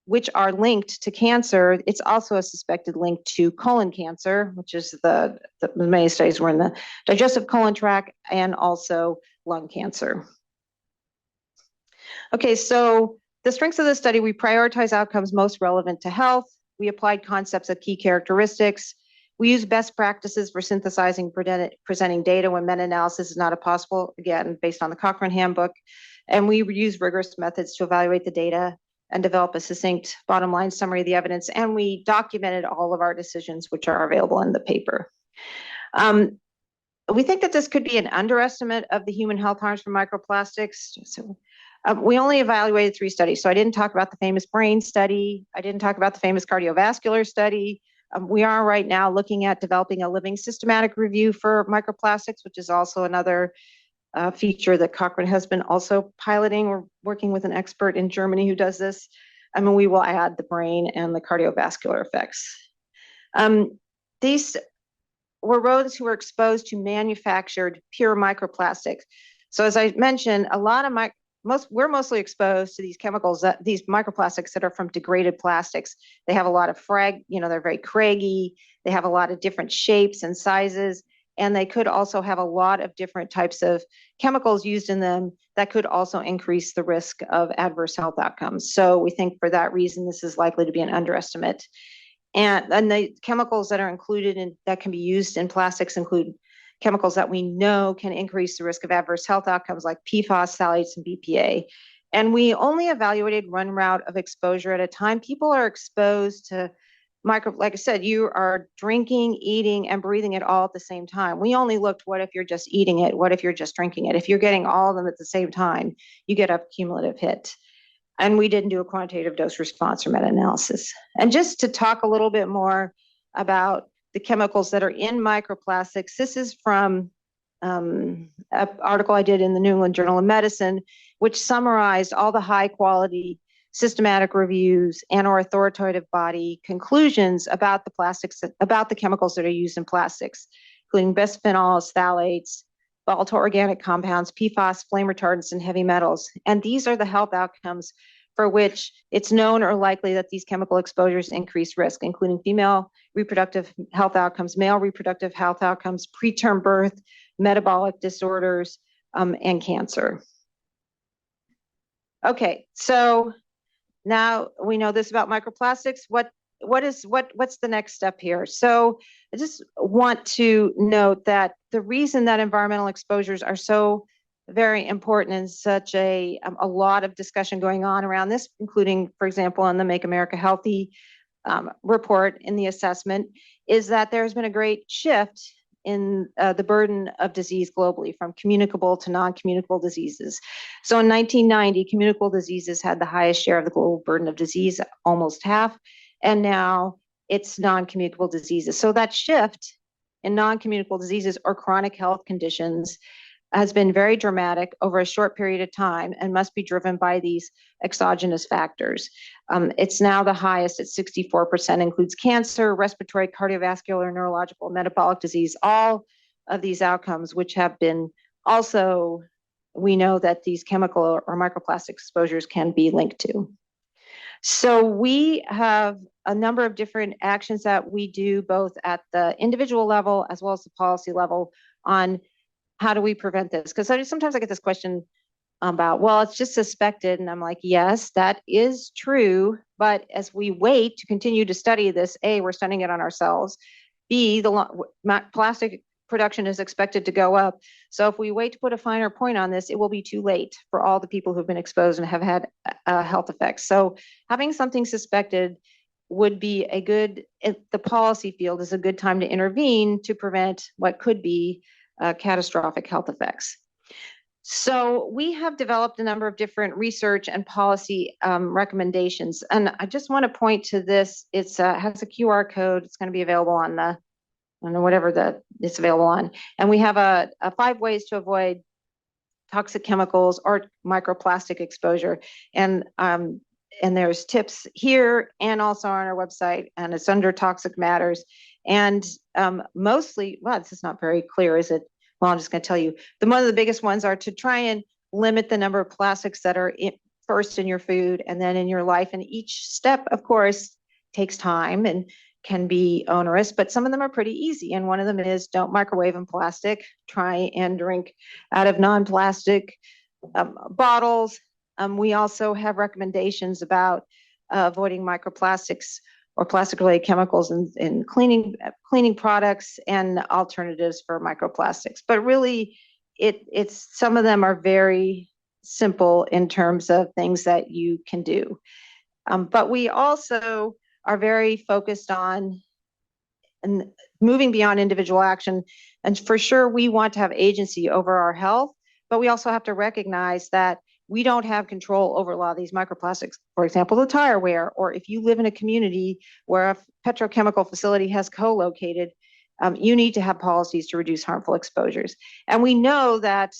which are linked to cancer, it's also a suspected link to colon cancer, which is the many studies were in the digestive colon tract, and also lung cancer. Okay, so the strengths of the study: we prioritize outcomes most relevant to health. We applied concepts of key characteristics. We use best practices for synthesizing, presenting data when meta-analysis is not possible, again, based on the Cochrane Handbook. And we use rigorous methods to evaluate the data and develop a succinct bottom line summary of the evidence. And we documented all of our decisions, which are available in the paper. We think that this could be an underestimate of the human health harms from microplastics. So we only evaluated 3 studies. So I didn't talk about the famous brain study. I didn't talk about the famous cardiovascular study. We are right now looking at developing a living systematic review for microplastics, which is also another feature that Cochrane has been also piloting. We're working with an expert in Germany who does this. I mean, we will add the brain and the cardiovascular effects. These were rodents who were exposed to manufactured pure microplastics. So as I mentioned, a lot of we're mostly exposed to these chemicals, these microplastics that are from degraded plastics. They have a lot of they're very craggy. They have a lot of different shapes and sizes, and they could also have a lot of different types of chemicals used in them that could also increase the risk of adverse health outcomes. So we think for that reason, this is likely to be an underestimate. And the chemicals that are included that can be used in plastics include chemicals that we know can increase the risk of adverse health outcomes, like PFAS, phthalates, and BPA. And we only evaluated one route of exposure at a time. People are exposed to like I said, you are drinking, eating, and breathing it all at the same time. We only looked, what if you're just eating it? What if you're just drinking it? If you're getting all of them at the same time, you get a cumulative hit. And we didn't do a quantitative dose response or meta-analysis. And just to talk a little bit more about the chemicals that are in microplastics, this is from an article I did in the New England Journal of Medicine, which summarized all the high quality systematic reviews and or authoritative body conclusions about the plastics, about the chemicals that are used in plastics, including bisphenols, phthalates, volatile organic compounds, PFAS, flame retardants, and heavy metals. And these are the health outcomes for which it's known or likely that these chemical exposures increase risk, including female reproductive health outcomes, male reproductive health outcomes, preterm birth, metabolic disorders, and cancer. Okay, so now we know this about microplastics. What's the next step here? So I just want to note that the reason that environmental exposures are so very important and such a lot of discussion going on around this, including, for example, in the Make America Healthy report in the assessment, is that there's been a great shift in the burden of disease globally from communicable to non-communicable diseases. So in 1990, communicable diseases had the highest share of the global burden of disease, almost half, and now it's non-communicable diseases. So that shift in non-communicable diseases or chronic health conditions has been very dramatic over a short period of time and must be driven by these exogenous factors. It's now the highest at 64%, includes cancer, respiratory, cardiovascular, neurological, metabolic disease, all of these outcomes, which have been also, we know that these chemical or microplastic exposures can be linked to. So we have a number of different actions that we do both at the individual level as well as the policy level on how do we prevent this? Because sometimes I get this question about, well, it's just suspected. And I'm like, yes, that is true. But as we wait to continue to study this, A, we're studying it on ourselves. B, the plastic production is expected to go up. So if we wait to put a finer point on this, it will be too late for all the people who've been exposed and have had health effects. So having something suspected would be a good, the policy field is a good time to intervene to prevent what could be catastrophic health effects. So we have developed a number of different research and policy recommendations. And I just want to point to this. It has a QR code. It's going to be available on the, I don't know, whatever that it's available on. And we have a 5 ways to avoid toxic chemicals or microplastic exposure. And there's tips here and also on our website, and it's under Toxic Matters. And mostly, well, this is not very clear, is it? Well, I'm just going to tell you. One of the biggest ones are to try and limit the number of plastics that are first in your food and then in your life. And each step, of course, takes time and can be onerous, but some of them are pretty easy. And one of them is don't microwave in plastic. Try and drink out of non-plastic bottles. We also have recommendations about avoiding microplastics or plastic-related chemicals in cleaning products and alternatives for microplastics. But really, it's some of them are very simple in terms of things that you can do. But we also are very focused on and moving beyond individual action. And for sure, we want to have agency over our health, but we also have to recognize that we don't have control over a lot of these microplastics. For example, the tire wear, or if you live in a community where a petrochemical facility has co-located, you need to have policies to reduce harmful exposures. And we know that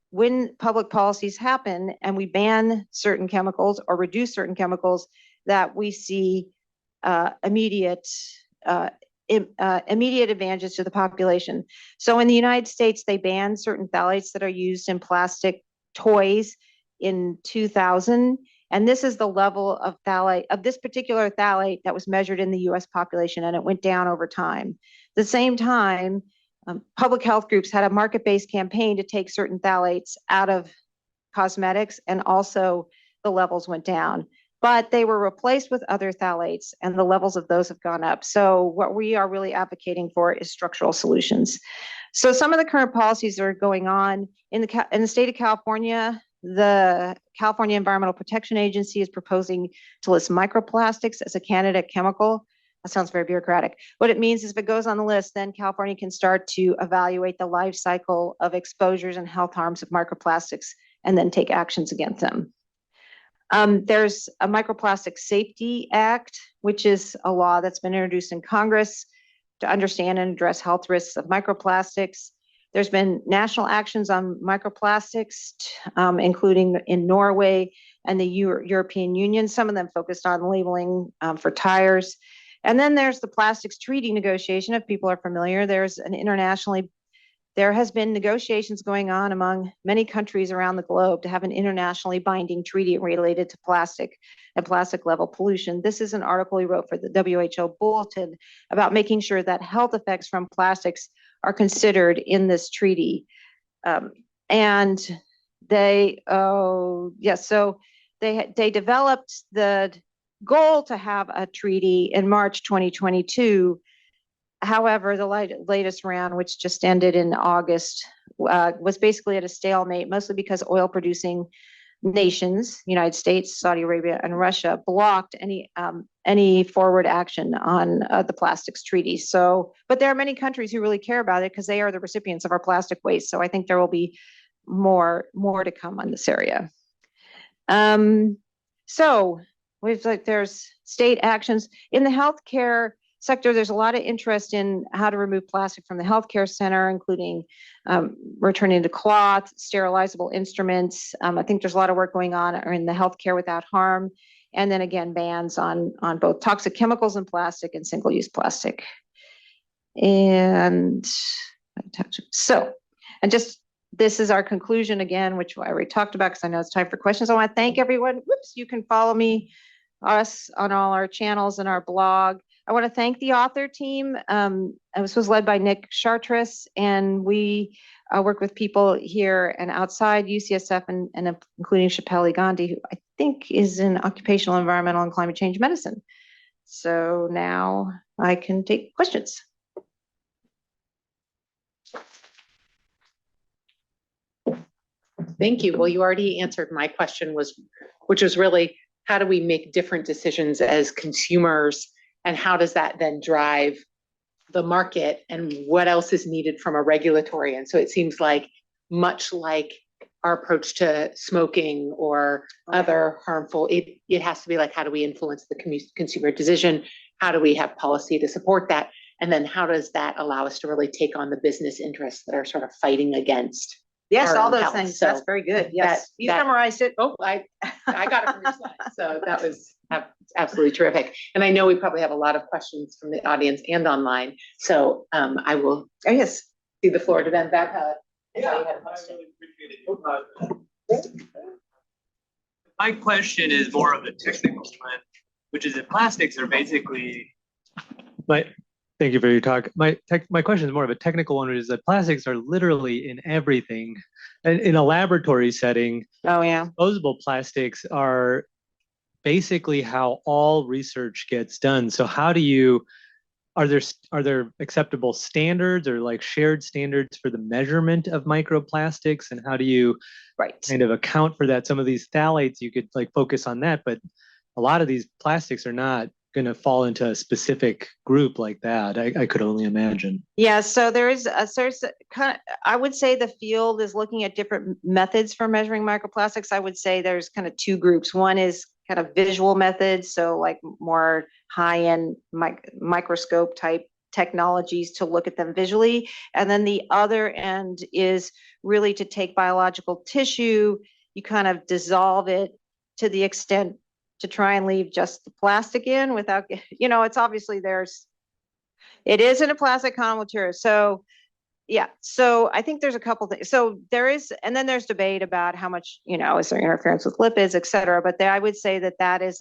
when public policies happen and we ban certain chemicals or reduce certain chemicals, that we see immediate advantages to the population. So in the United States, they banned certain phthalates that are used in plastic toys in 2000. And this is the level of phthalate, of this particular phthalate that was measured in the US population, and it went down over time. At the same time, public health groups had a market-based campaign to take certain phthalates out of cosmetics, and also the levels went down. But they were replaced with other phthalates, and the levels of those have gone up. So what we are really advocating for is structural solutions. So some of the current policies that are going on in the state of California, the California Environmental Protection Agency is proposing to list microplastics as a candidate chemical. That sounds very bureaucratic. What it means is if it goes on the list, then California can start to evaluate the life cycle of exposures and health harms of microplastics and then take actions against them. There's a Microplastic Safety Act, which is a law that's been introduced in Congress to understand and address health risks of microplastics. There's been national actions on microplastics, including in Norway and the European Union, some of them focused on labeling for tires. And then there's the plastics treaty negotiation. If people are familiar, there has been negotiations going on among many countries around the globe to have an internationally binding treaty related to plastic and plastic level pollution. This is an article he wrote for the WHO Bulletin about making sure that health effects from plastics are considered in this treaty. And they developed the goal to have a treaty in March 2022. However, the latest round, which just ended in August, was basically at a stalemate, mostly because oil-producing nations, United States, Saudi Arabia, and Russia, blocked any forward action on the plastics treaty. So, but there are many countries who really care about it because they are the recipients of our plastic waste. So I think there will be more to come on this area. So there's state actions in the healthcare sector. There's a lot of interest in how to remove plastic from the healthcare center, including returning to cloth, sterilizable instruments. I think there's a lot of work going on in the healthcare without harm. And then again, bans on both toxic chemicals in plastic and single-use plastic. And so, and just this is our conclusion again, which I already talked about because I know it's time for questions. I want to thank everyone. Whoops, you can follow us on all our channels and our blog. I want to thank the author team. This was led by Nick Chartres, and we work with people here and outside UCSF, and including Shapeli Gandhi, who I think is in occupational, environmental, and climate change medicine. So now I can take questions. Thank you. Well, you already answered my question, which was really, how do we make different decisions as consumers, and how does that then drive the market, and what else is needed from a regulatory? And so it seems like, much like our approach to smoking or other harmful, it has to be like, how do we influence the consumer decision? How do we have policy to support that? And then how does that allow us to really take on the business interests that are sort of fighting against? Yes, all those things. So that's very good. Yes, you memorized it. Oh, I got it from your slide. So that was absolutely terrific. And I know we probably have a lot of questions from the audience and online. So I will, see the floor to them back. Yeah, I really appreciate it. My question is more of a technical one, which is that plastics are basically. Thank you for your talk. My question is more of a technical one, which is that plastics are literally in everything. And in a laboratory setting, disposable plastics are basically how all research gets done. So how do you, are there acceptable standards or like shared standards for the measurement of microplastics? And how do you kind of account for that? Some of these phthalates, you could like focus on that, but a lot of these plastics are not going to fall into a specific group like that. I could only imagine. Yeah, so there's kind of, I would say the field is looking at different methods for measuring microplastics. I would say there's kind of two groups. One is kind of visual methods, so like more high-end microscope type technologies to look at them visually. And then the other end is really to take biological tissue, you kind of dissolve it to the extent to try and leave just the plastic in without, it's obviously it is in a plastic common material. So yeah, so I think there's a couple things. So there is, and then there's debate about how much, is there interference with lipids, et cetera. But I would say that is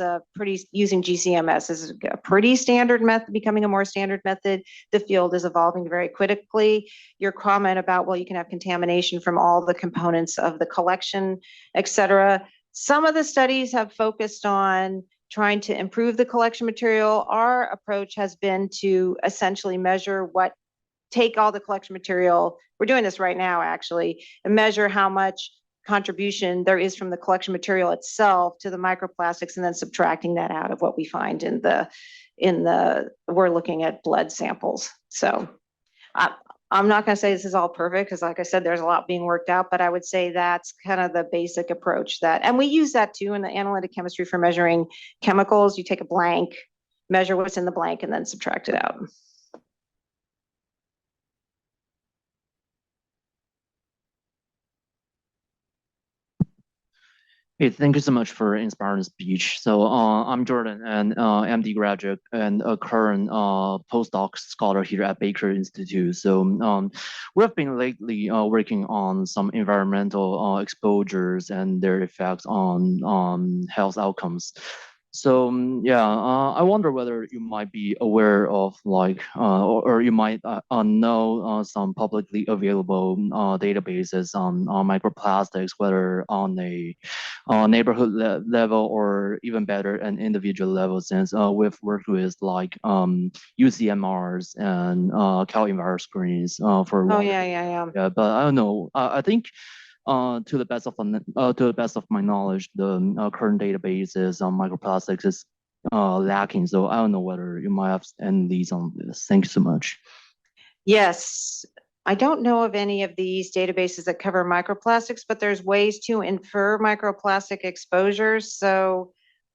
using GCMS is a pretty standard method, becoming a more standard method. The field is evolving very quickly. Your comment about, well, you can have contamination from all the components of the collection, et cetera. Some of the studies have focused on trying to improve the collection material. Our approach has been to essentially take all the collection material, we're doing this right now actually, and measure how much contribution there is from the collection material itself to the microplastics, and then subtracting that out of what we find we're looking at blood samples. So I'm not going to say this is all perfect because, like I said, there's a lot being worked out, but I would say that's kind of the basic approach and we use that too in the analytic chemistry for measuring chemicals. You take a blank, measure what's in the blank, and then subtract it out. Hey, thank you so much for inspiring speech. So I'm Jordan, and MD graduate and a current postdoc scholar here at Baker Institute. So we have been lately working on some environmental exposures and their effects on health outcomes. So yeah, I wonder whether you might be aware of like, or you might know some publicly available databases on microplastics, whether on a neighborhood level or even better an individual level. Since we've worked with like UCMRs and CalEnviro screens for Oh, water. yeah. But I don't know. I think to the best of my knowledge, the current databases on microplastics is lacking. So I don't know whether you might have any leads on this. Thank you so much. Yes, I don't know of any of these databases that cover microplastics, but there's ways to infer microplastic exposures. So,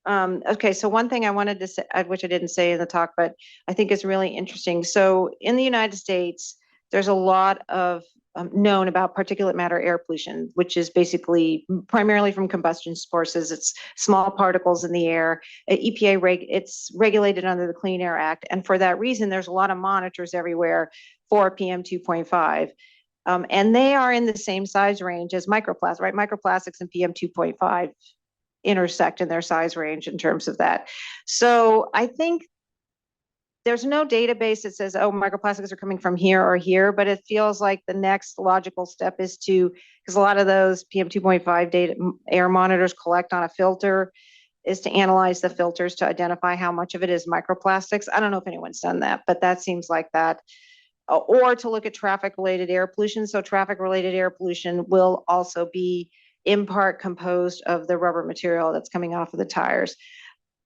okay, so one thing I wanted to say, which I didn't say in the talk, but I think is really interesting. So in the United States, there's a lot of known about particulate matter air pollution, which is basically primarily from combustion sources. It's small particles in the air. It's regulated under the Clean Air Act, and for that reason, there's a lot of monitors everywhere for PM 2.5. And they are in the same size range as microplastics, right? Microplastics and PM 2.5 intersect in their size range in terms of that. So I think there's no database that says, oh, microplastics are coming from here or here, but it feels like the next logical step is to, because a lot of those PM 2.5 data air monitors collect on a filter, is to analyze the filters to identify how much of it is microplastics. I don't know if anyone's done that, but that seems like that. Or to look at traffic-related air pollution. So traffic-related air pollution will also be in part composed of the rubber material that's coming off of the tires.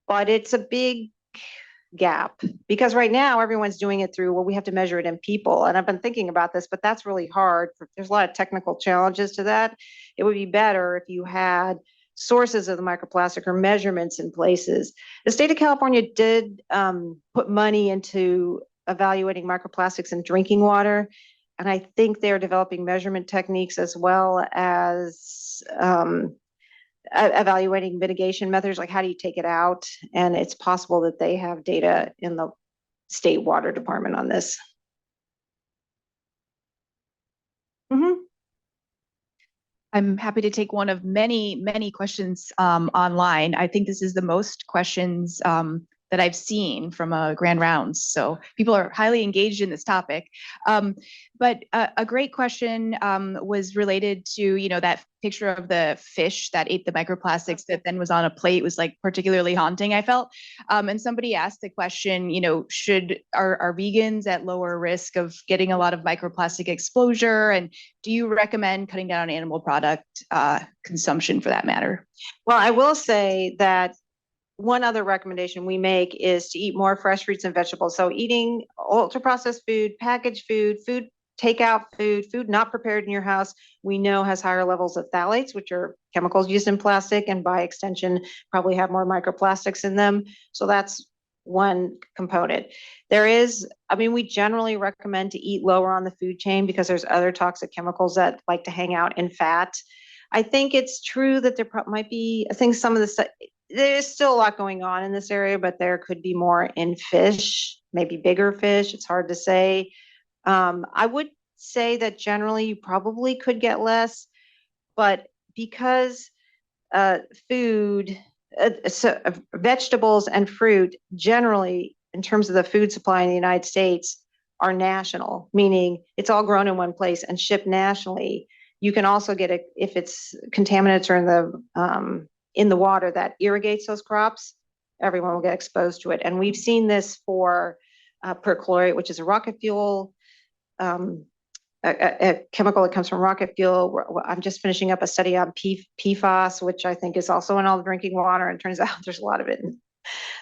But it's a big gap because right now everyone's doing it through, well, we have to measure it in people. And I've been thinking about this, but that's really hard. There's a lot of technical challenges to that. It would be better if you had sources of the microplastic or measurements in places. The state of California did put money into evaluating microplastics in drinking water. And I think they're developing measurement techniques as well as evaluating mitigation methods, like how do you take it out? And it's possible that they have data in the state water department on this. I'm happy to take one of many questions online. I think this is the most questions that I've seen from Grand Rounds. So people are highly engaged in this topic. But a great question was related to, that picture of the fish that ate the microplastics that then was on a plate was like particularly haunting, I felt. And somebody asked the question, are vegans at lower risk of getting a lot of microplastic exposure? And do you recommend cutting down on animal product consumption for that matter? Well, I will say that one other recommendation we make is to eat more fresh fruits and vegetables. So eating ultra-processed food, packaged food, takeout food not prepared in your house, we know has higher levels of phthalates, which are chemicals used in plastic, and by extension, probably have more microplastics in them. So that's one component. We generally recommend to eat lower on the food chain because there's other toxic chemicals that like to hang out in fat. I think it's true that there might be, I think some of the stuff, there's still a lot going on in this area, but there could be more in fish, maybe bigger fish. It's hard to say. I would say that generally you probably could get less, but because vegetables and fruit generally, in terms of the food supply in the United States, are national, meaning it's all grown in one place and shipped nationally. You can also get it if it's contaminants or in the water that irrigates those crops. Everyone will get exposed to it, and we've seen this for perchlorate, which is a rocket fuel. A chemical that comes from rocket fuel. I'm just finishing up a study on PFAS, which I think is also in all the drinking water, and it turns out there's a lot of it.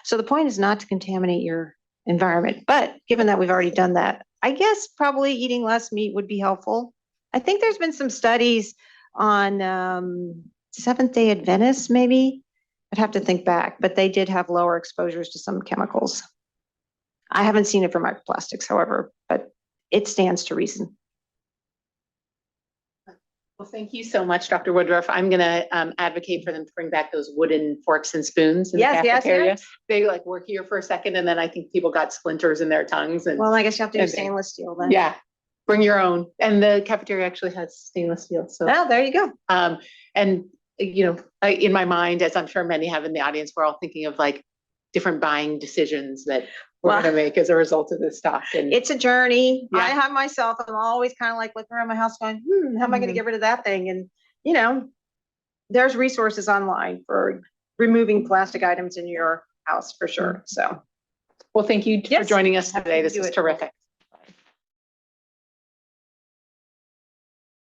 So the point is not to contaminate your environment, but given that we've already done that, I guess probably eating less meat would be helpful. I think there's been some studies on Seventh-day Adventists, maybe. I'd have to think back, but they did have lower exposures to some chemicals. I haven't seen it for microplastics, however, but it stands to reason. Well, thank you so much, Dr. Woodruff. I'm going to advocate for them to bring back those wooden forks and spoons in the cafeteria. Yes. They were here for a second, and then I think people got splinters in their tongues. And, well, I guess you have to do stainless steel then. Yeah, bring your own. And the cafeteria actually has stainless steel. So there you go. And in my mind, as I'm sure many have in the audience, we're all thinking of like different buying decisions that we're Well, going to make as a result of this stuff. And it's a journey. Yeah. I have myself, I'm always kind of like looking around my house going, how am I going to get rid of that thing? And, you know, there's resources online for removing plastic items in your house for sure. So, well, thank you for Yes. joining us Happy today. to This do is it. terrific.